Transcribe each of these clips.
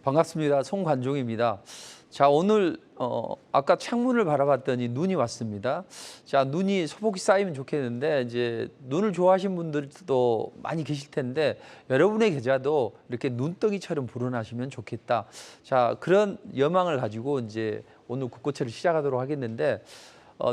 반갑습니다. 송관종입니다. 자, 오늘 아까 창문을 바라봤더니 눈이 왔습니다. 자, 눈이 소복이 쌓이면 좋겠는데 이제 눈을 좋아하시는 분들도 많이 계실 텐데 여러분의 계좌도 이렇게 눈덩이처럼 불어나시면 좋겠다. 자, 그런 여망을 가지고 이제 오늘 국고채를 시작하도록 하겠는데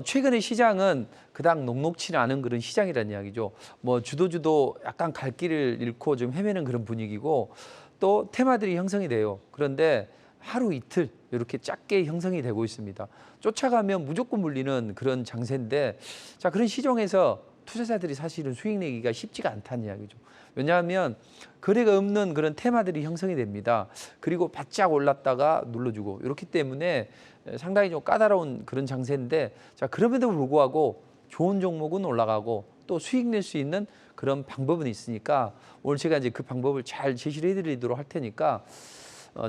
최근에 시장은 그닥 녹록치는 않은 그런 시장이라는 이야기죠. 뭐 주도주도 약간 갈 길을 잃고 좀 헤매는 그런 분위기고 또 테마들이 형성이 돼요. 그런데 하루 이틀 이렇게 작게 형성이 되고 있습니다. 쫓아가면 무조건 물리는 그런 장세인데 자, 그런 시장에서 투자자들이 사실은 수익 내기가 쉽지가 않다는 이야기죠. 왜냐하면 거래가 없는 그런 테마들이 형성이 됩니다. 그리고 바짝 올랐다가 눌러주고 이렇기 때문에 상당히 좀 까다로운 그런 장세인데 자, 그럼에도 불구하고 좋은 종목은 올라가고 또 수익 낼 수 있는 그런 방법은 있으니까 오늘 제가 이제 그 방법을 잘 제시를 해드리도록 할 테니까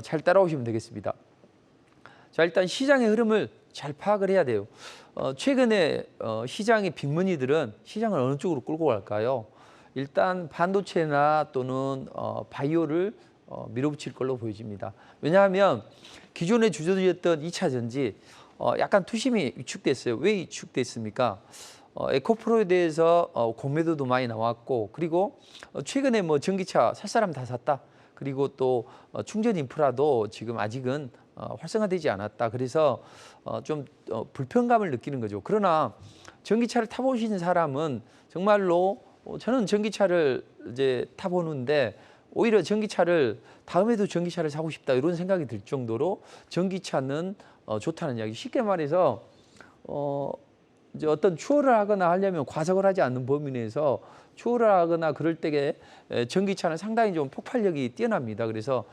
잘 따라오시면 되겠습니다. 자, 일단 시장의 흐름을 잘 파악을 해야 돼요. 최근에 시장의 빅머니들은 시장을 어느 쪽으로 끌고 갈까요? 일단 반도체나 또는 바이오를 밀어붙일 걸로 보여집니다. 왜냐하면 기존에 주저주였던 2차 전지 약간 투심이 위축됐어요. 왜 위축됐습니까? 에코프로에 대해서 공매도도 많이 나왔고 그리고 최근에 뭐 전기차 살 사람 다 샀다. 그리고 또 충전 인프라도 지금 아직은 활성화되지 않았다. 그래서 좀 불편감을 느끼는 거죠. 그러나 전기차를 타보신 사람은 정말로 저는 전기차를 이제 타보는데 오히려 전기차를 다음에도 전기차를 사고 싶다 이런 생각이 들 정도로 전기차는 좋다는 이야기. 쉽게 말해서 이제 어떤 추월을 하거나 하려면 과속을 하지 않는 범위 내에서 추월을 하거나 그럴 때에 전기차는 상당히 좀 폭발력이 뛰어납니다. 그래서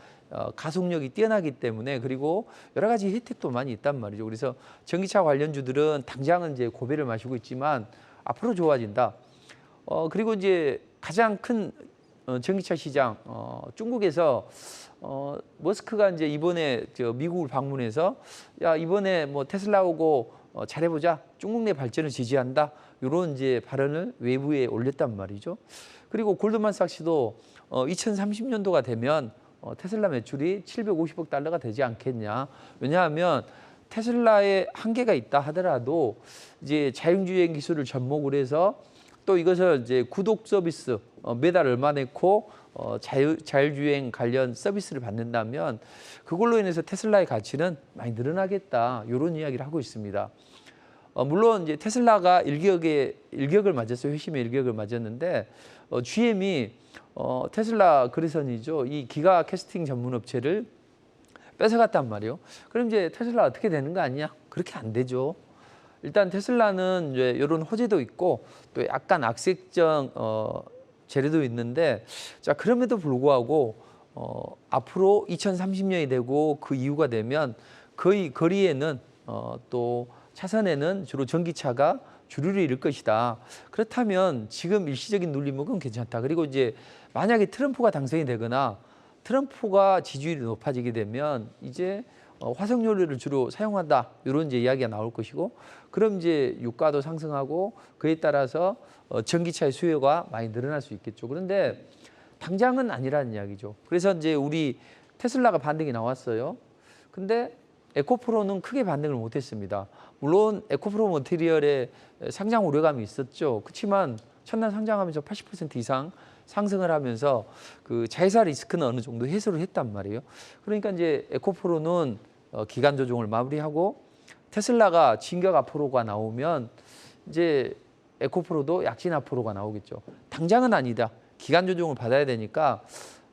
가속력이 뛰어나기 때문에 그리고 여러 가지 혜택도 많이 있단 말이죠. 그래서 전기차 관련주들은 당장은 이제 고배를 마시고 있지만 앞으로 좋아진다. 그리고 이제 가장 큰 전기차 시장 중국에서 머스크가 이제 이번에 미국을 방문해서 야, 이번에 뭐 테슬라 오고 잘해보자. 중국 내 발전을 지지한다. 이런 이제 발언을 외부에 올렸단 말이죠. 그리고 골드만삭스도 2030년도가 되면 테슬라 매출이 750억 달러가 되지 않겠냐. 왜냐하면 테슬라에 한계가 있다 하더라도 이제 자율주행 기술을 접목을 해서 또 이것을 이제 구독 서비스 매달 얼마 내고 자율주행 관련 서비스를 받는다면 그걸로 인해서 테슬라의 가치는 많이 늘어나겠다. 이런 이야기를 하고 있습니다. 물론 이제 테슬라가 일격을 맞았어요. 회심의 일격을 맞았는데 GM이 테슬라 거래선이죠. 이 기가 캐스팅 전문 업체를 뺏어갔단 말이에요. 그럼 이제 테슬라 어떻게 되는 거 아니냐? 그렇게 안 되죠. 일단 테슬라는 이제 이런 호재도 있고 또 약간 악색정 재료도 있는데 자, 그럼에도 불구하고 앞으로 2030년이 되고 그 이후가 되면 거의 거리에는 또 차선에는 주로 전기차가 주류를 이룰 것이다. 그렇다면 지금 일시적인 눌림목은 괜찮다. 그리고 이제 만약에 트럼프가 당선이 되거나 트럼프가 지지율이 높아지게 되면 이제 화석연료를 주로 사용한다. 이런 이제 이야기가 나올 것이고 그럼 이제 유가도 상승하고 그에 따라서 전기차의 수요가 많이 늘어날 수 있겠죠. 그런데 당장은 아니라는 이야기죠. 그래서 이제 우리 테슬라가 반등이 나왔어요. 근데 에코프로는 크게 반등을 못했습니다. 물론 에코프로 머티리얼에 상장 우려감이 있었죠. 그렇지만 첫날 상장하면서 80% 이상 상승을 하면서 그 자회사 리스크는 어느 정도 해소를 했단 말이에요. 그러니까 이제 에코프로는 기간 조정을 마무리하고 테슬라가 진격 앞으로가 나오면 이제 에코프로도 약진 앞으로가 나오겠죠. 당장은 아니다. 기간 조정을 받아야 되니까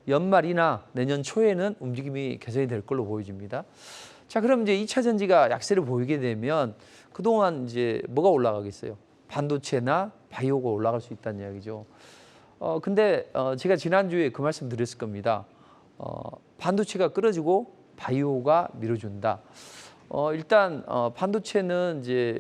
연말이나 내년 초에는 움직임이 개선이 될 걸로 보여집니다. 자, 그럼 이제 2차 전지가 약세를 보이게 되면 그동안 이제 뭐가 올라가겠어요? 반도체나 바이오가 올라갈 수 있다는 이야기죠. 근데 제가 지난주에 그 말씀 드렸을 겁니다. 반도체가 끌어지고 바이오가 밀어준다. 일단 반도체는 이제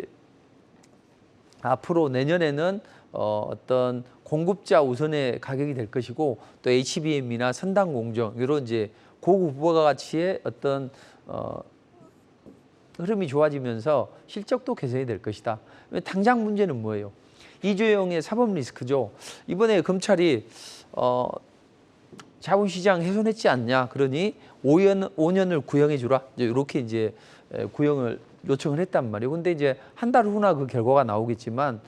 앞으로 내년에는 어떤 공급자 우선의 가격이 될 것이고 또 HBM이나 선단 공정 이런 이제 고급 부가가치의 어떤 흐름이 좋아지면서 실적도 개선이 될 것이다. 당장 문제는 뭐예요? 이재용의 사법 리스크죠. 이번에 검찰이 자본시장 훼손했지 않냐. 그러니 5년을 구형해 주라. 이렇게 이제 구형을 요청을 했단 말이에요. 근데 이제 한 달 후나 그 결과가 나오겠지만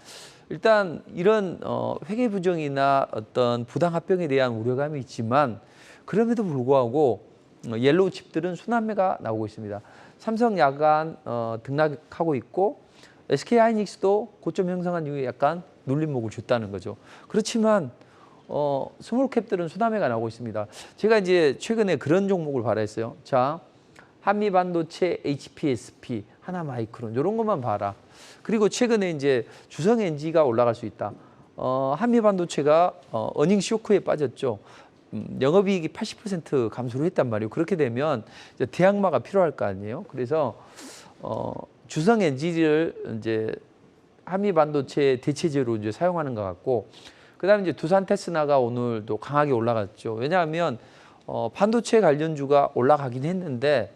일단 이런 회계 부정이나 어떤 부당 합병에 대한 우려감이 있지만 그럼에도 불구하고 옐로우 칩들은 순환매가 나오고 있습니다. 삼성 야간 등락하고 있고 SK 하이닉스도 고점 형성한 이후에 약간 눌림목을 줬다는 거죠. 그렇지만 스몰캡들은 순환매가 나오고 있습니다. 제가 이제 최근에 그런 종목을 발행했어요. 자, 한미반도체, HPSP, 하나마이크론 이런 것만 봐라. 그리고 최근에 이제 주성엔지가 올라갈 수 있다. 한미반도체가 어닝 쇼크에 빠졌죠. 영업이익이 80% 감소를 했단 말이에요. 그렇게 되면 이제 대항마가 필요할 거 아니에요. 그래서 주성엔지를 이제 한미반도체 대체제로 이제 사용하는 것 같고, 그다음에 이제 두산 테스나가 오늘도 강하게 올라갔죠. 왜냐하면 반도체 관련주가 올라가긴 했는데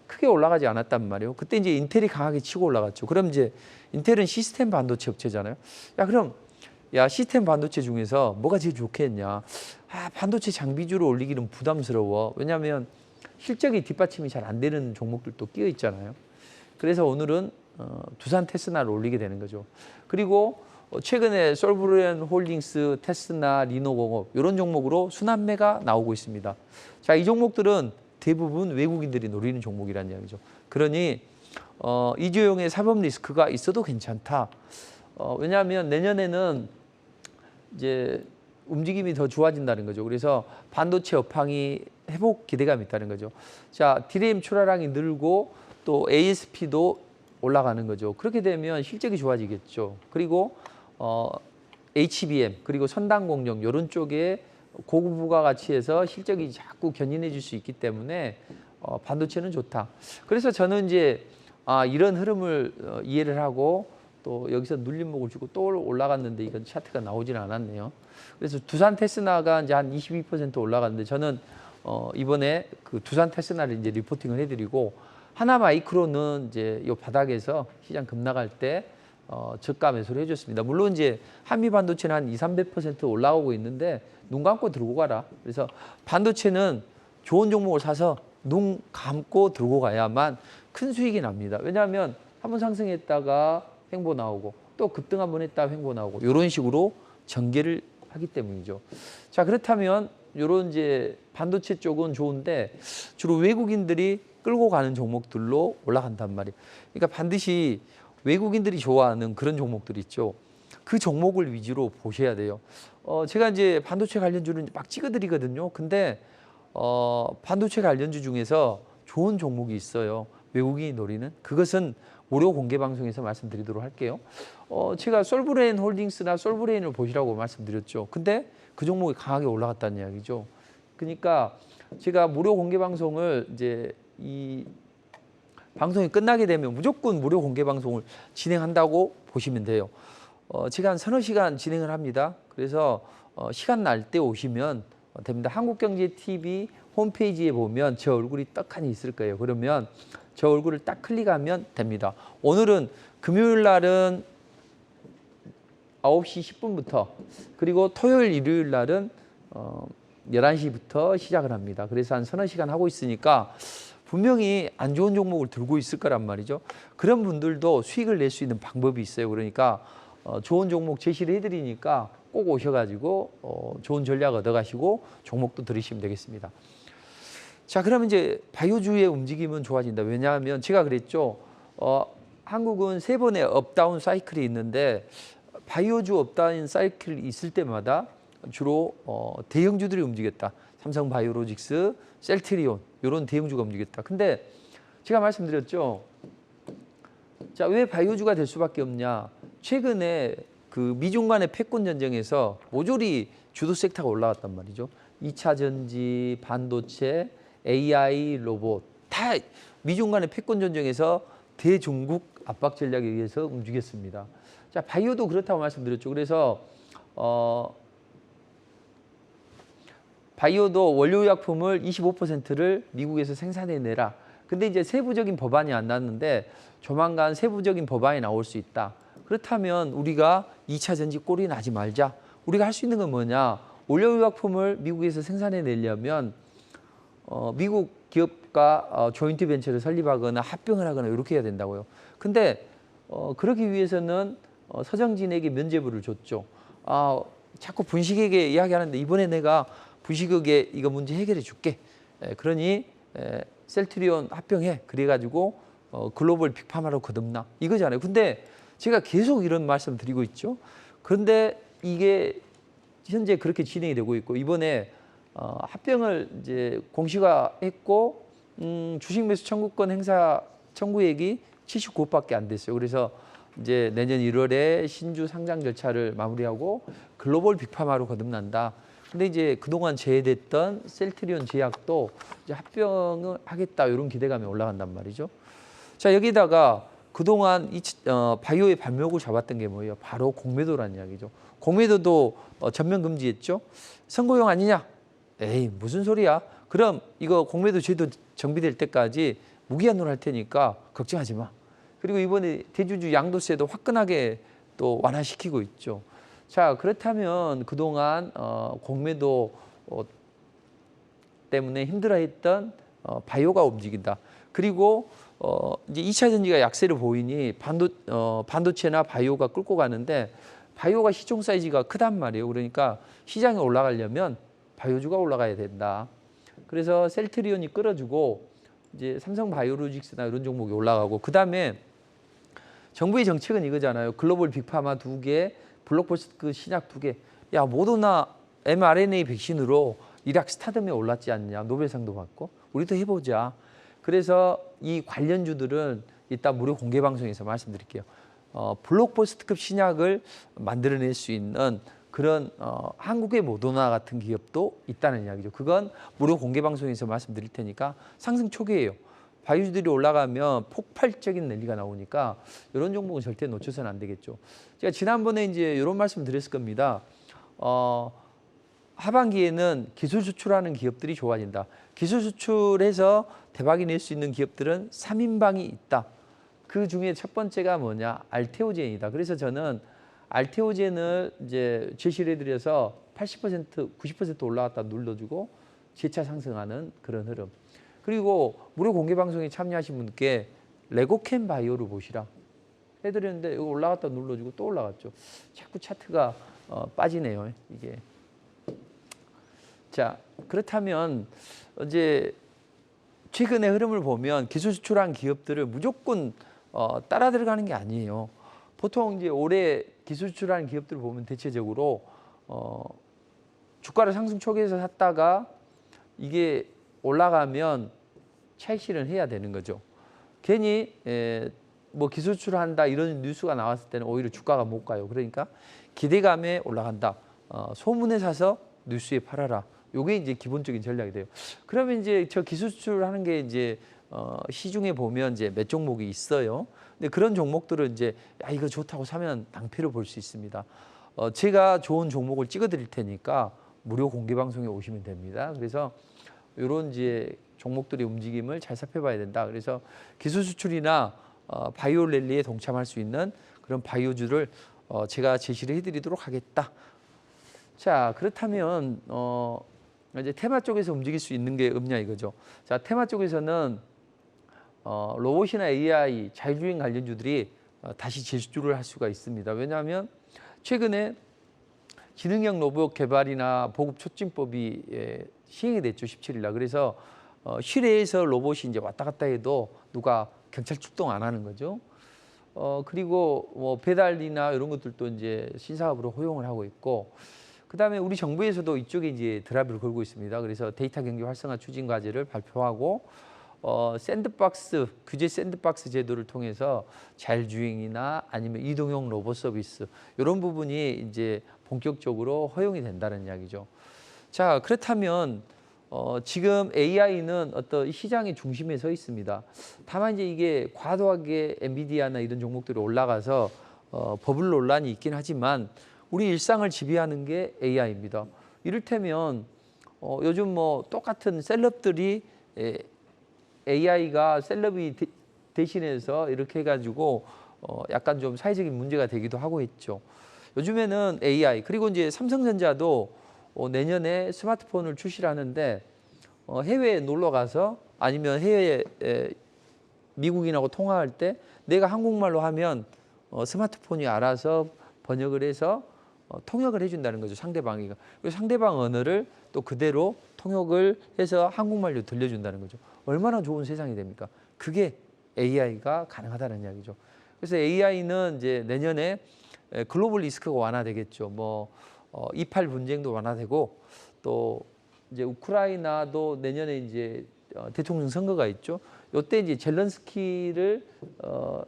크게 올라가지 않았단 말이에요. 그때 이제 인텔이 강하게 치고 올라갔죠. 그럼 이제 인텔은 시스템 반도체 업체잖아요. 그럼 시스템 반도체 중에서 뭐가 제일 좋겠냐? 반도체 장비주로 올리기는 부담스러워. 왜냐하면 실적이 뒷받침이 잘 안 되는 종목들도 끼어 있잖아요. 그래서 오늘은 두산 테스나를 올리게 되는 거죠. 그리고 최근에 솔브렌 홀딩스, 테스나, 리노공업 이런 종목으로 순환매가 나오고 있습니다. 자, 이 종목들은 대부분 외국인들이 노리는 종목이라는 이야기죠. 그러니 이주용의 사법 리스크가 있어도 괜찮다. 왜냐하면 내년에는 이제 움직임이 더 좋아진다는 거죠. 그래서 반도체 업황이 회복 기대감이 있다는 거죠. 자, DRAM 출하량이 늘고 또 ASP도 올라가는 거죠. 그렇게 되면 실적이 좋아지겠죠. 그리고 HBM 그리고 선단 공정 이런 쪽에 고급 부가가치에서 실적이 자꾸 견인해 줄 수 있기 때문에 반도체는 좋다. 그래서 저는 이제 이런 흐름을 이해를 하고 또 여기서 눌림목을 주고 또 올라갔는데 이건 차트가 나오지는 않았네요. 그래서 두산 테스나가 이제 한 22% 올라갔는데 저는 이번에 그 두산 테스나를 이제 리포팅을 해드리고 하나마이크론은 이제 이 바닥에서 시장 급락할 때 저가 매수를 해줬습니다. 물론 이제 한미반도체는 한 200~300% 올라오고 있는데 눈 감고 들고 가라. 그래서 반도체는 좋은 종목을 사서 눈 감고 들고 가야만 큰 수익이 납니다. 왜냐하면 한번 상승했다가 횡보 나오고 또 급등 한번 했다가 횡보 나오고 이런 식으로 전개를 하기 때문이죠. 자, 그렇다면 이런 이제 반도체 쪽은 좋은데 주로 외국인들이 끌고 가는 종목들로 올라간단 말이에요. 그러니까 반드시 외국인들이 좋아하는 그런 종목들 있죠. 그 종목을 위주로 보셔야 돼요. 제가 이제 반도체 관련주는 막 찍어드리거든요. 근데 반도체 관련주 중에서 좋은 종목이 있어요. 외국인이 노리는. 그것은 무료 공개 방송에서 말씀드리도록 할게요. 제가 솔브레인 홀딩스나 솔브레인을 보시라고 말씀드렸죠. 근데 그 종목이 강하게 올라갔다는 이야기죠. 그러니까 제가 무료 공개 방송을 이제 이 방송이 끝나게 되면 무조건 무료 공개 방송을 진행한다고 보시면 돼요. 제가 한 서너 시간 진행을 합니다. 그래서 시간 날 때 오시면 됩니다. 한국경제TV 홈페이지에 보면 제 얼굴이 떡하니 있을 거예요. 그러면 저 얼굴을 딱 클릭하면 됩니다. 오늘은 금요일 날은 9시 10분부터 그리고 토요일, 일요일 날은 11시부터 시작을 합니다. 그래서 한 서너 시간 하고 있으니까 분명히 안 좋은 종목을 들고 있을 거란 말이죠. 그런 분들도 수익을 낼 수 있는 방법이 있어요. 그러니까 좋은 종목 제시를 해드리니까 꼭 오셔가지고 좋은 전략 얻어가시고 종목도 들으시면 되겠습니다. 자, 그러면 이제 바이오주의 움직임은 좋아진다. 왜냐하면 제가 그랬죠. 한국은 3번의 업다운 사이클이 있는데 바이오주 업다운 사이클이 있을 때마다 주로 대형주들이 움직였다. 삼성바이오로직스, 셀트리온 이런 대형주가 움직였다. 근데 제가 말씀드렸죠. 자, 왜 바이오주가 될 수밖에 없냐. 최근에 그 미중 간의 패권 전쟁에서 모조리 주도 섹터가 올라갔단 말이죠. 2차 전지, 반도체, AI, 로봇 다 미중 간의 패권 전쟁에서 대중국 압박 전략에 의해서 움직였습니다. 자, 바이오도 그렇다고 말씀드렸죠. 그래서 바이오도 원료의약품을 25%를 미국에서 생산해내라. 근데 이제 세부적인 법안이 안 났는데 조만간 세부적인 법안이 나올 수 있다. 그렇다면 우리가 2차 전지 꼴이 나지 말자. 우리가 할 수 있는 건 뭐냐. 원료의약품을 미국에서 생산해내려면 미국 기업과 조인트 벤처를 설립하거나 합병을 하거나 이렇게 해야 된다고요. 근데 그러기 위해서는 서정진에게 면죄부를 줬죠. 자꾸 분식에게 이야기하는데 이번에 내가 분식에게 이거 문제 해결해 줄게. 그러니 셀트리온 합병해. 그래가지고 글로벌 빅파마로 거듭나. 이거잖아요. 근데 제가 계속 이런 말씀 드리고 있죠. 그런데 이게 현재 그렇게 진행이 되고 있고 이번에 합병을 이제 공시화했고 주식 매수 청구권 행사 청구액이 79억밖에 안 됐어요. 그래서 이제 내년 1월에 신주 상장 절차를 마무리하고 글로벌 빅파마로 거듭난다. 근데 이제 그동안 제외됐던 셀트리온 제약도 이제 합병을 하겠다 이런 기대감이 올라간단 말이죠. 자, 여기다가 그동안 바이오의 발목을 잡았던 게 뭐예요? 바로 공매도라는 이야기죠. 공매도도 전면 금지했죠. 선고용 아니냐? 에이, 무슨 소리야? 그럼 이거 공매도 제도 정비될 때까지 무기한으로 할 테니까 걱정하지 마. 그리고 이번에 대주주 양도세도 화끈하게 또 완화시키고 있죠. 자, 그렇다면 그동안 공매도 때문에 힘들어했던 바이오가 움직인다. 그리고 이제 2차 전지가 약세를 보이니 반도체나 바이오가 끌고 가는데 바이오가 시총 사이즈가 크단 말이에요. 그러니까 시장에 올라가려면 바이오주가 올라가야 된다. 그래서 셀트리온이 끌어주고 이제 삼성 바이오로직스나 이런 종목이 올라가고 그다음에 정부의 정책은 이거잖아요. 글로벌 빅파마 2개, 블록버스터 신약 2개. 야, 모더나 mRNA 백신으로 이락 스타덤에 올랐지 않냐. 노벨상도 받고. 우리도 해보자. 그래서 이 관련주들은 이따 무료 공개 방송에서 말씀드릴게요. 블록버스터급 신약을 만들어낼 수 있는 그런 한국의 모더나 같은 기업도 있다는 이야기죠. 그건 무료 공개 방송에서 말씀드릴 테니까 상승 초기예요. 바이오주들이 올라가면 폭발적인 랠리가 나오니까 이런 종목은 절대 놓쳐서는 안 되겠죠. 제가 지난번에 이제 이런 말씀 드렸을 겁니다. 하반기에는 기술 수출하는 기업들이 좋아진다. 기술 수출해서 대박이 낼 수 있는 기업들은 3인방이 있다. 그 중에 첫 번째가 뭐냐? 알테오젠이다. 그래서 저는 알테오젠을 이제 제시를 해드려서 80%, 90% 올라갔다 눌러주고 재차 상승하는 그런 흐름. 그리고 무료 공개 방송에 참여하신 분께 레고캠 바이오를 보시라 해드렸는데 이거 올라갔다 눌러주고 또 올라갔죠. 자꾸 차트가 빠지네요. 이게. 자, 그렇다면 이제 최근의 흐름을 보면 기술 수출한 기업들을 무조건 따라 들어가는 게 아니에요. 보통 이제 올해 기술 수출한 기업들을 보면 대체적으로 주가를 상승 초기에서 샀다가 이게 올라가면 차익 실현해야 되는 거죠. 괜히 뭐 기술 수출한다 이런 뉴스가 나왔을 때는 오히려 주가가 못 가요. 그러니까 기대감에 올라간다. 소문에 사서 뉴스에 팔아라. 요게 이제 기본적인 전략이 돼요. 그러면 이제 저 기술 수출하는 게 이제 시중에 보면 이제 몇 종목이 있어요. 근데 그런 종목들은 이제 야, 이거 좋다고 사면 낭패를 볼 수 있습니다. 제가 좋은 종목을 찍어드릴 테니까 무료 공개 방송에 오시면 됩니다. 그래서 이런 이제 종목들의 움직임을 잘 살펴봐야 된다. 그래서 기술 수출이나 바이오 랠리에 동참할 수 있는 그런 바이오주를 제가 제시를 해드리도록 하겠다. 자, 그렇다면 이제 테마 쪽에서 움직일 수 있는 게 없냐 이거죠. 자, 테마 쪽에서는 로봇이나 AI, 자율주행 관련주들이 다시 재수주를 할 수가 있습니다. 왜냐하면 최근에 지능형 로봇 개발이나 보급 촉진법이 시행이 됐죠. 17일 날. 그래서 실외에서 로봇이 이제 왔다 갔다 해도 누가 경찰 출동 안 하는 거죠. 그리고 뭐 배달이나 이런 것들도 이제 신사업으로 허용을 하고 있고, 그다음에 우리 정부에서도 이쪽에 이제 드라이브를 걸고 있습니다. 그래서 데이터 경제 활성화 추진 과제를 발표하고 샌드박스 규제 샌드박스 제도를 통해서 자율주행이나 아니면 이동형 로봇 서비스 이런 부분이 이제 본격적으로 허용이 된다는 이야기죠. 자, 그렇다면 지금 AI는 어떤 시장의 중심에 서 있습니다. 다만 이제 이게 과도하게 엔비디아나 이런 종목들이 올라가서 버블 논란이 있긴 하지만 우리 일상을 지배하는 게 AI입니다. 이를테면 요즘 뭐 똑같은 셀럽들이 AI가 셀럽이 대신해서 이렇게 해가지고 약간 좀 사회적인 문제가 되기도 하고 있죠. 요즘에는 AI 그리고 이제 삼성전자도 내년에 스마트폰을 출시하는데 해외에 놀러 가서 아니면 해외에 미국인하고 통화할 때 내가 한국말로 하면 스마트폰이 알아서 번역을 해서 통역을 해준다는 거죠. 상대방이가. 그리고 상대방 언어를 또 그대로 통역을 해서 한국말로 들려준다는 거죠. 얼마나 좋은 세상이 됩니까? 그게 AI가 가능하다는 이야기죠. 그래서 AI는 이제 내년에 글로벌 리스크가 완화되겠죠. 이팔 분쟁도 완화되고 또 이제 우크라이나도 내년에 이제 대통령 선거가 있죠. 요때 이제 젤렌스키를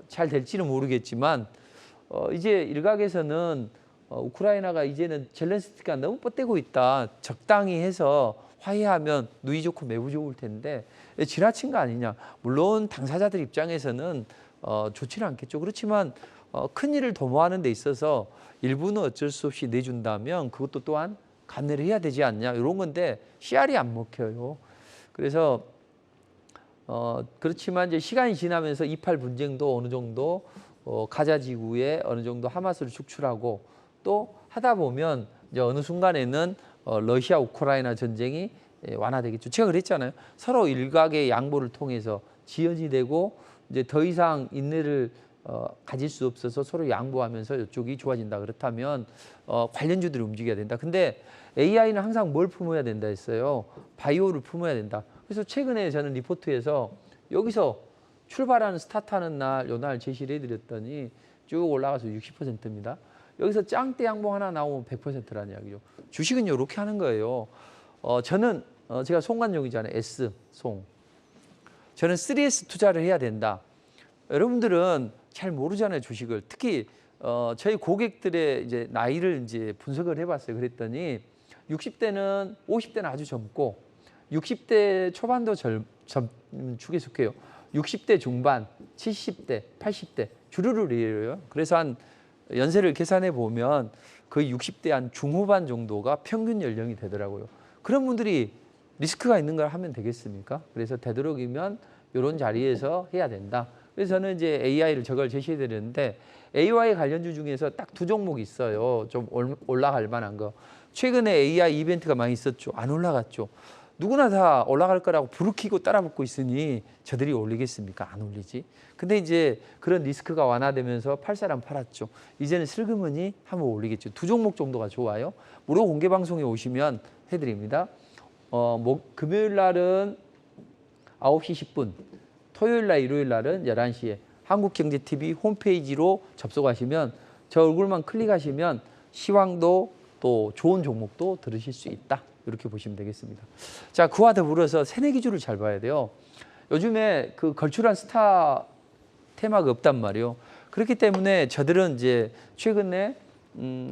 잘 될지는 모르겠지만 이제 일각에서는 우크라이나가 이제는 젤렌스키가 너무 뻗대고 있다. 적당히 해서 화해하면 누이 좋고 매우 좋을 텐데 지나친 거 아니냐. 물론 당사자들 입장에서는 좋지는 않겠죠. 그렇지만 큰 일을 도모하는 데 있어서 일부는 어쩔 수 없이 내준다면 그것도 또한 감내를 해야 되지 않냐. 이런 건데 씨알이 안 먹혀요. 그래서 그렇지만 이제 시간이 지나면서 이팔 분쟁도 어느 정도 가자 지구에 어느 정도 하마스를 축출하고 또 하다 보면 이제 어느 순간에는 러시아 우크라이나 전쟁이 완화되겠죠. 제가 그랬잖아요. 서로 일각의 양보를 통해서 지연이 되고 이제 더 이상 인내를 가질 수 없어서 서로 양보하면서 이쪽이 좋아진다. 그렇다면 관련주들이 움직여야 된다. 근데 AI는 항상 뭘 품어야 된다 했어요. 바이오를 품어야 된다. 그래서 최근에 저는 리포트에서 여기서 출발하는 스타트하는 날, 요 날 제시를 해드렸더니 쭉 올라가서 60%입니다. 여기서 짱대 양봉 하나 나오면 100%라는 이야기죠. 주식은 이렇게 하는 거예요. 저는 제가 송관용이잖아요. S, 송. 저는 3S 투자를 해야 된다. 여러분들은 잘 모르잖아요, 주식을. 특히 저희 고객들의 이제 나이를 이제 분석을 해봤어요. 그랬더니 60대는 50대는 아주 젊고 60대 초반도 축에 속해요. 60대 중반, 70대, 80대 주르르리에요. 그래서 한 연세를 계산해 보면 거의 60대 한 중후반 정도가 평균 연령이 되더라고요. 그런 분들이 리스크가 있는 걸 하면 되겠습니까? 그래서 되도록이면 이런 자리에서 해야 된다. 그래서 저는 이제 AI를 저걸 제시해 드렸는데 AI 관련주 중에서 딱 두 종목이 있어요. 좀 올라갈 만한 거. 최근에 AI 이벤트가 많이 있었죠. 안 올라갔죠. 누구나 다 올라갈 거라고 부르키고 따라붙고 있으니 저들이 올리겠습니까? 안 올리지. 근데 이제 그런 리스크가 완화되면서 팔 사람 팔았죠. 이제는 슬그머니 한번 올리겠죠. 두 종목 정도가 좋아요. 무료 공개 방송에 오시면 해드립니다. 금요일 날은 9시 10분, 토요일 날, 일요일 날은 11시에 한국경제TV 홈페이지로 접속하시면 저 얼굴만 클릭하시면 시황도 또 좋은 종목도 들으실 수 있다. 이렇게 보시면 되겠습니다. 자, 그와 더불어서 새내기주를 잘 봐야 돼요. 요즘에 그 걸출한 스타 테마가 없단 말이에요. 그렇기 때문에 저들은 이제 최근에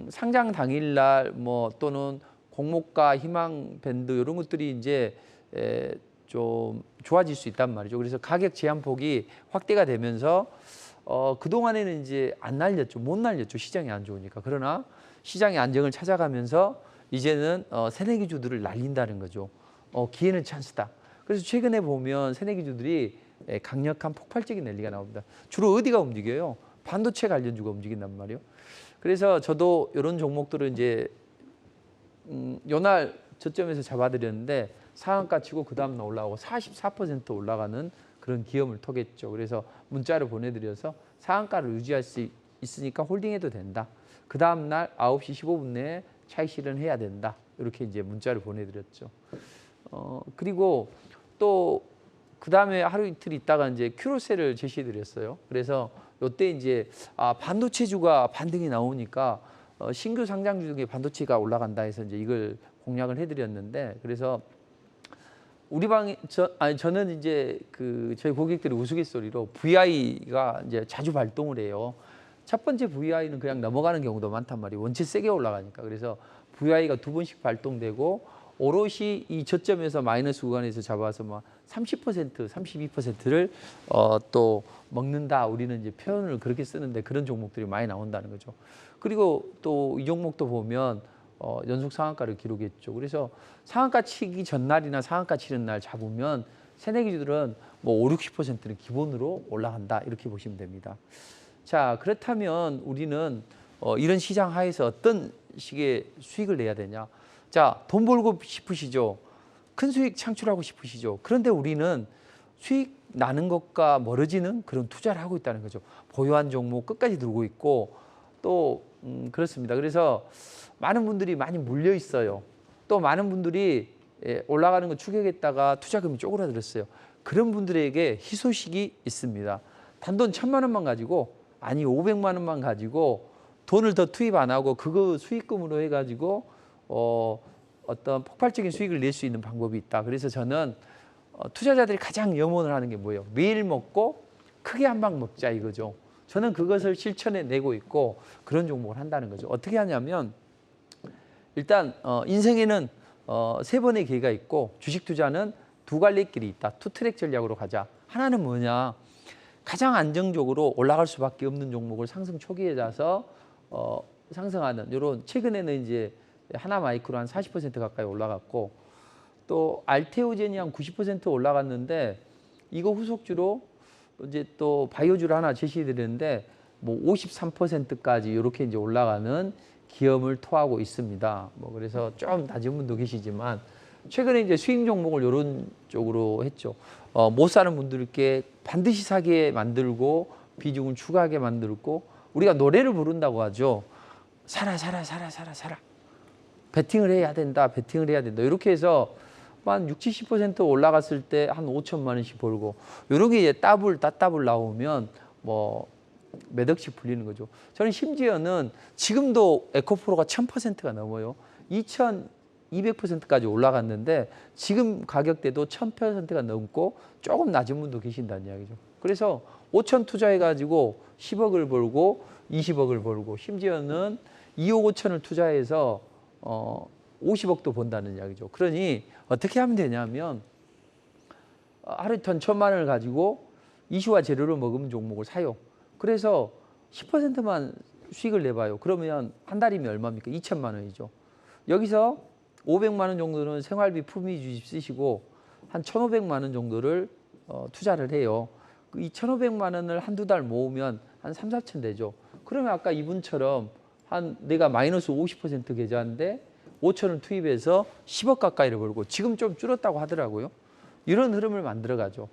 상장 당일날 또는 공모가 희망 밴드 이런 것들이 이제 좀 좋아질 수 있단 말이죠. 그래서 가격 제한폭이 확대가 되면서 그동안에는 이제 안 날렸죠. 못 날렸죠. 시장이 안 좋으니까. 그러나 시장의 안정을 찾아가면서 이제는 새내기주들을 날린다는 거죠. 기회는 찬스다. 그래서 최근에 보면 새내기주들이 강력한 폭발적인 랠리가 나옵니다. 주로 어디가 움직여요? 반도체 관련주가 움직인단 말이에요. 그래서 저도 이런 종목들을 이제 요날 저점에서 잡아드렸는데 상한가 치고 그 다음날 올라가고 44% 올라가는 그런 기염을 터겠죠. 그래서 문자를 보내드려서 상한가를 유지할 수 있으니까 홀딩해도 된다. 그 다음날 9시 15분 내에 차익 실현해야 된다. 이렇게 이제 문자를 보내드렸죠. 그리고 또 그 다음에 하루 이틀 있다가 이제 큐로셀을 제시해드렸어요. 그래서 이때 이제 반도체주가 반등이 나오니까 신규 상장주 중에 반도체가 올라간다 해서 이제 이걸 공략을 해드렸는데 그래서 저는 이제 저희 고객들이 우스갯소리로 VI가 이제 자주 발동을 해요. 첫 번째 VI는 그냥 넘어가는 경우도 많단 말이에요. 원체 세게 올라가니까. 그래서 VI가 두 번씩 발동되고 오롯이 이 저점에서 마이너스 구간에서 잡아서 30%, 32%를 또 먹는다. 우리는 이제 표현을 그렇게 쓰는데 그런 종목들이 많이 나온다는 거죠. 그리고 또 이 종목도 보면 연속 상한가를 기록했죠. 그래서 상한가 치기 전날이나 상한가 치는 날 잡으면 새내기주들은 5, 60%는 기본으로 올라간다. 이렇게 보시면 됩니다. 자, 그렇다면 우리는 이런 시장 하에서 어떤 식의 수익을 내야 되냐? 자, 돈 벌고 싶으시죠? 큰 수익 창출하고 싶으시죠. 그런데 우리는 수익 나는 것과 멀어지는 그런 투자를 하고 있다는 거죠. 보유한 종목 끝까지 들고 있고 또 그렇습니다. 그래서 많은 분들이 많이 물려 있어요. 또 많은 분들이 올라가는 거 추격했다가 투자금이 쪼그라들었어요. 그런 분들에게 희소식이 있습니다. 단돈 1,000만 원만 가지고, 아니 500만 원만 가지고 돈을 더 투입 안 하고 그거 수익금으로 해가지고 어떤 폭발적인 수익을 낼 수 있는 방법이 있다. 그래서 저는 투자자들이 가장 염원을 하는 게 뭐예요? 매일 먹고 크게 한 방 먹자 이거죠. 저는 그것을 실천해 내고 있고 그런 종목을 한다는 거죠. 어떻게 하냐면 일단 인생에는 3번의 기회가 있고 주식 투자는 2갈래길이 있다. 투트랙 전략으로 가자. 하나는 뭐냐? 가장 안정적으로 올라갈 수밖에 없는 종목을 상승 초기에 잡아서 상승하는 이런, 최근에는 이제 하나마이크로 한 40% 가까이 올라갔고 또 알테오젠이 한 90% 올라갔는데 이거 후속주로 이제 또 바이오주를 하나 제시해 드렸는데 뭐 53%까지 이렇게 이제 올라가는 기염을 토하고 있습니다. 뭐 그래서 좀 낮은 분도 계시지만 최근에 이제 수익 종목을 이런 쪽으로 했죠. 못 사는 분들께 반드시 사게 만들고 비중을 추가하게 만들고, 우리가 노래를 부른다고 하죠. 사라 사라 사라 사라 사라. 베팅을 해야 된다. 베팅을 해야 된다. 이렇게 해서 한 60, 70% 올라갔을 때 한 5천만 원씩 벌고, 이런 게 이제 따블 나오면 뭐 몇 억씩 불리는 거죠. 저는 심지어는 지금도 에코프로가 1000%가 넘어요. 2200%까지 올라갔는데 지금 가격대도 1000%가 넘고 조금 낮은 분도 계신다는 이야기죠. 그래서 5천 투자해가지고 10억을 벌고 20억을 벌고, 심지어는 2억 5천을 투자해서 50억도 번다는 이야기죠. 그러니 어떻게 하면 되냐면 하루에 1,000만 원을 가지고 이슈와 재료를 먹으면 종목을 사요. 그래서 10%만 수익을 내봐요. 그러면 한 달이면 얼마입니까? 2천만 원이죠. 여기서 500만 원 정도는 생활비 품위 주식 쓰시고 한 1,500만 원 정도를 투자를 해요. 이 1,500만 원을 한두 달 모으면 한 3, 4천 되죠. 그러면 아까 이분처럼 한 내가 마이너스 50% 계좌인데 5천을 투입해서 10억 가까이를 벌고, 지금 좀 줄었다고 하더라고요. 이런 흐름을 만들어가죠.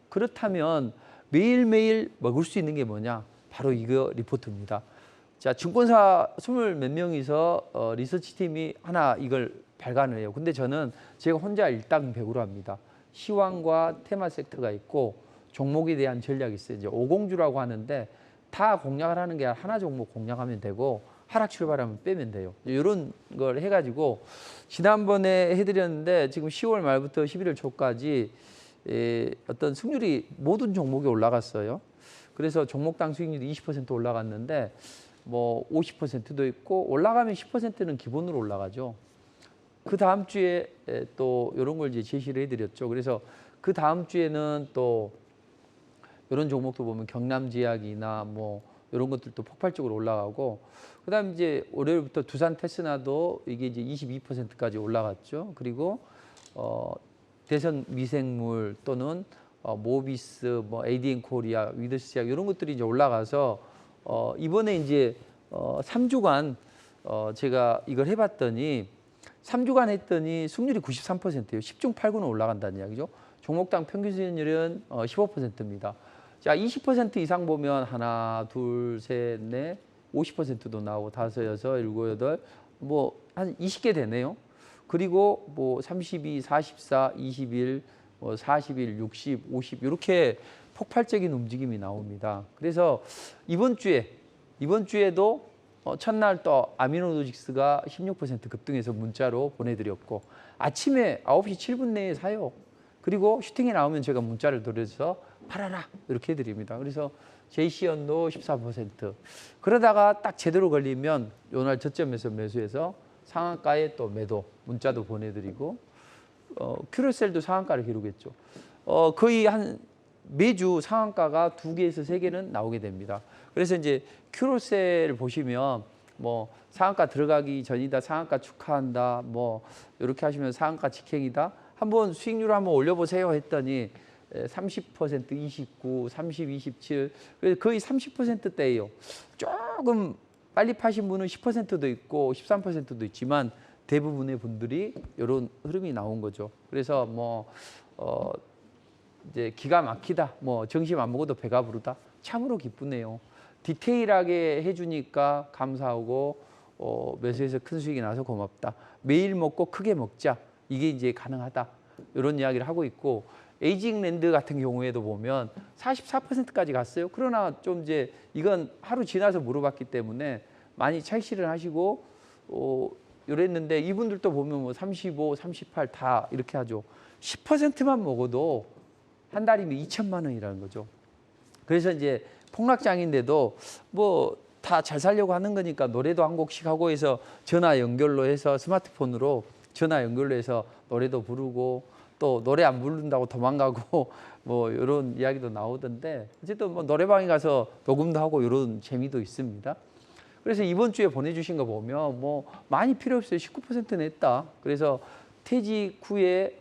그렇다면 매일매일 먹을 수 있는 게 뭐냐? 바로 이거 리포트입니다. 자, 증권사 20 몇 명이서 리서치 팀이 하나 이걸 발간을 해요. 근데 저는 제가 혼자 일당백으로 합니다. 시황과 테마 섹터가 있고 종목에 대한 전략이 있어요. 이제 5공주라고 하는데 다 공략을 하는 게 하나 종목 공략하면 되고 하락 출발하면 빼면 돼요. 이런 걸 해가지고 지난번에 해드렸는데 지금 10월 말부터 11월 초까지 어떤 승률이 모든 종목이 올라갔어요. 그래서 종목당 수익률이 20% 올라갔는데 뭐 50%도 있고, 올라가면 10%는 기본으로 올라가죠. 그 다음 주에 또 이런 걸 이제 제시를 해드렸죠. 그래서 그 다음 주에는 또 이런 종목도 보면 경남제약이나 뭐 이런 것들도 폭발적으로 올라가고, 그다음 이제 월요일부터 두산 테스나도 이게 이제 22%까지 올라갔죠. 그리고 대선 미생물 또는 모비스, 뭐 ADN 코리아, 위더스제약 이런 것들이 이제 올라가서 이번에 이제 3주간 제가 이걸 해봤더니 3주간 했더니 승률이 93%예요. 10중 8구는 올라간다는 이야기죠. 종목당 평균 수익률은 15%입니다. 자, 20% 이상 보면 하나, 둘, 셋, 넷, 50%도 나오고 다섯, 여섯, 일곱, 여덟, 뭐 한 20개 되네요. 그리고 뭐 32, 44, 21, 뭐 41, 60, 50 이렇게 폭발적인 움직임이 나옵니다. 그래서 이번 주에도 첫날 또 아미노로직스가 16% 급등해서 문자로 보내드렸고, 아침에 9시 7분 내에 사요. 그리고 슈팅이 나오면 제가 문자를 돌려서 팔아라 이렇게 해드립니다. 그래서 제이시언도 14%. 그러다가 딱 제대로 걸리면 요날 저점에서 매수해서 상한가에 또 매도 문자도 보내드리고, 큐로셀도 상한가를 기록했죠. 거의 한 매주 상한가가 2개에서 3개는 나오게 됩니다. 그래서 이제 큐로셀 보시면 뭐 상한가 들어가기 전이다, 상한가 축하한다, 뭐 이렇게 하시면 상한가 직행이다, 한번 수익률을 한번 올려보세요 했더니 30%, 29, 30, 27, 그래서 거의 30%대예요. 조금 빨리 파신 분은 10%도 있고 13%도 있지만 대부분의 분들이 이런 흐름이 나온 거죠. 그래서 뭐 이제 기가 막히다, 뭐 점심 안 먹어도 배가 부르다, 참으로 기쁘네요. 디테일하게 해주니까 감사하고 매수해서 큰 수익이 나서 고맙다. 매일 먹고 크게 먹자. 이게 이제 가능하다. 이런 이야기를 하고 있고, 에이징랜드 같은 경우에도 보면 44%까지 갔어요. 그러나 좀 이제 이건 하루 지나서 물어봤기 때문에 많이 차익 실현하시고 이랬는데, 이분들도 보면 뭐 35, 38 다 이렇게 하죠. 10%만 먹어도 한 달이면 2천만 원이라는 거죠. 그래서 이제 폭락장인데도 뭐 다 잘 살려고 하는 거니까 노래도 한 곡씩 하고 해서 전화 연결로 해서 스마트폰으로 전화 연결로 해서 노래도 부르고, 또 노래 안 부른다고 도망가고 뭐 이런 이야기도 나오던데, 어쨌든 뭐 노래방에 가서 녹음도 하고 이런 재미도 있습니다. 그래서 이번 주에 보내주신 거 보면 뭐 많이 필요 없어요. 19% 냈다. 그래서 퇴직 후에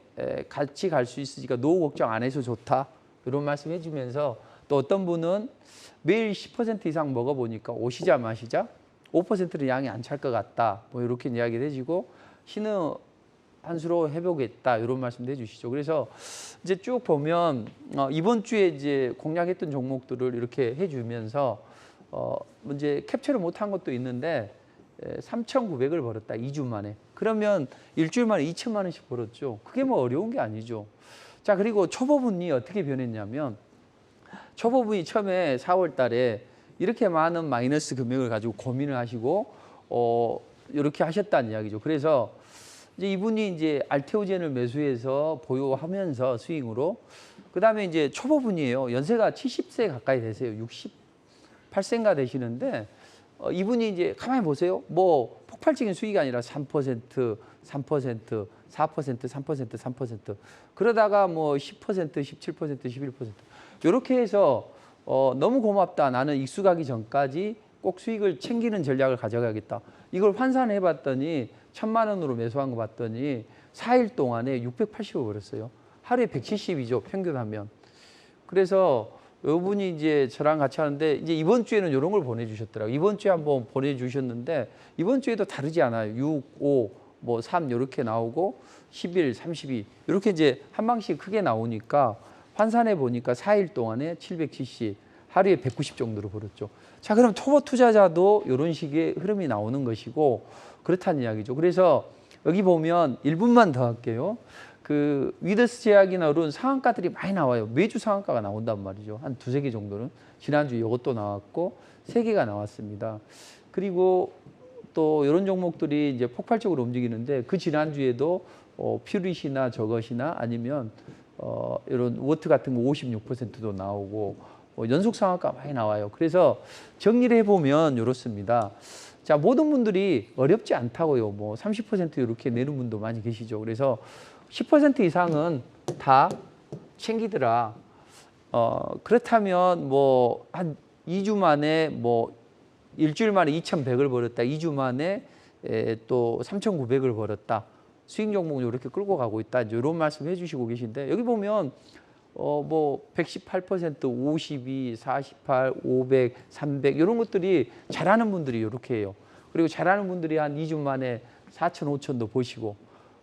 같이 갈 수 있으니까 노후 걱정 안 해서 좋다. 이런 말씀 해주면서, 또 어떤 분은 매일 10% 이상 먹어보니까 오시자 마시자 5%는 양이 안 찰 것 같다. 뭐 이렇게 이야기를 해주고, 신의 한 수로 해보겠다. 이런 말씀도 해주시죠. 그래서 이제 쭉 보면 이번 주에 이제 공략했던 종목들을 이렇게 해주면서 이제 캡처를 못한 것도 있는데 3,900을 벌었다. 2주 만에. 그러면 일주일 만에 2천만 원씩 벌었죠. 그게 뭐 어려운 게 아니죠. 자, 그리고 초보분이 어떻게 변했냐면, 초보분이 처음에 4월 달에 이렇게 많은 마이너스 금액을 가지고 고민을 하시고 이렇게 하셨다는 이야기죠. 그래서 이제 이분이 이제 알테오젠을 매수해서 보유하면서 수익으로, 그다음에 이제 초보분이에요. 연세가 70세 가까이 되세요. 68세인가 되시는데, 이분이 이제 가만히 보세요. 뭐 폭발적인 수익이 아니라 3%, 3%, 4%, 3%, 3%. 그러다가 뭐 10%, 17%, 11%. 이렇게 해서 너무 고맙다. 나는 익숙하기 전까지 꼭 수익을 챙기는 전략을 가져가겠다. 이걸 환산해 봤더니 1,000만 원으로 매수한 거 봤더니 4일 동안에 680을 벌었어요. 하루에 170이죠. 평균하면. 그래서 이분이 이제 저랑 같이 하는데, 이제 이번 주에는 이런 걸 보내주셨더라고요. 이번 주에 한번 보내주셨는데, 이번 주에도 다르지 않아요. 6, 5, 뭐 3 이렇게 나오고 11, 32 이렇게 이제 한 방씩 크게 나오니까 환산해 보니까 4일 동안에 770, 하루에 190 정도로 벌었죠. 자, 그럼 초보 투자자도 이런 식의 흐름이 나오는 것이고 그렇다는 이야기죠. 그래서 여기 보면 1분만 더 할게요. 그 위더스 제약이나 이런 상한가들이 많이 나와요. 매주 상한가가 나온단 말이죠. 한 두세 개 정도는. 지난주 이것도 나왔고 3개가 나왔습니다. 그리고 또 이런 종목들이 이제 폭발적으로 움직이는데, 그 지난주에도 퓨릿이나 저것이나 아니면 이런 워트 같은 거 56%도 나오고 연속 상한가 많이 나와요. 그래서 정리를 해보면 이렇습니다. 자, 모든 분들이 어렵지 않다고요. 뭐 30% 이렇게 내는 분도 많이 계시죠. 그래서 10% 이상은 다 챙기더라. 그렇다면 뭐 한 2주 만에 뭐 일주일 만에 2,100을 벌었다. 2주 만에 또 3,900을 벌었다. 수익 종목을 이렇게 끌고 가고 있다. 이런 말씀 해주시고 계신데, 여기 보면 뭐 118%, 52, 48, 500, 300 이런 것들이 잘하는 분들이 이렇게 해요. 그리고 잘하는 분들이 한 2주 만에 4천, 5천도 보시고,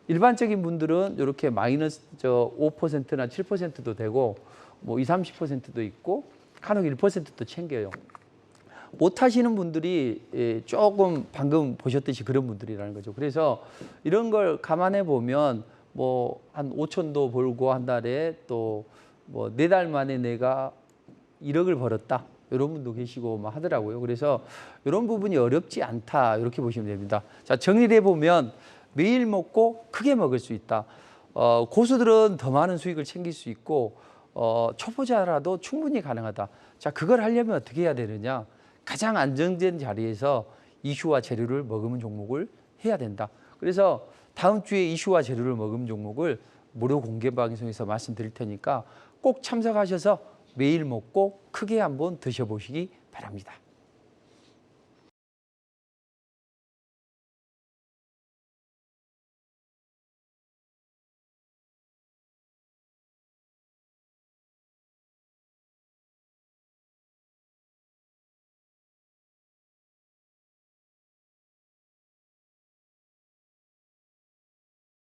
일반적인 분들은 이렇게 마이너스 5%나 7%도 되고 뭐 20, 30%도 있고 간혹 1%도 챙겨요. 못 하시는 분들이 조금 방금 보셨듯이 그런 분들이라는 거죠. 그래서 이런 걸 감안해 보면 뭐 한 5천도 벌고 한 달에 또 뭐 4달 만에 내가 1억을 벌었다. 이런 분도 계시고 막 하더라고요. 그래서 이런 부분이 어렵지 않다. 이렇게 보시면 됩니다. 자, 정리를 해보면 매일 먹고 크게 먹을 수 있다. 고수들은 더 많은 수익을 챙길 수 있고 초보자라도 충분히 가능하다. 자, 그걸 하려면 어떻게 해야 되느냐? 가장 안정된 자리에서 이슈와 재료를 머금은 종목을 해야 된다. 그래서 다음 주에 이슈와 재료를 머금은 종목을 무료 공개 방송에서 말씀드릴 테니까 꼭 참석하셔서 매일 먹고 크게 한번 드셔보시기 바랍니다.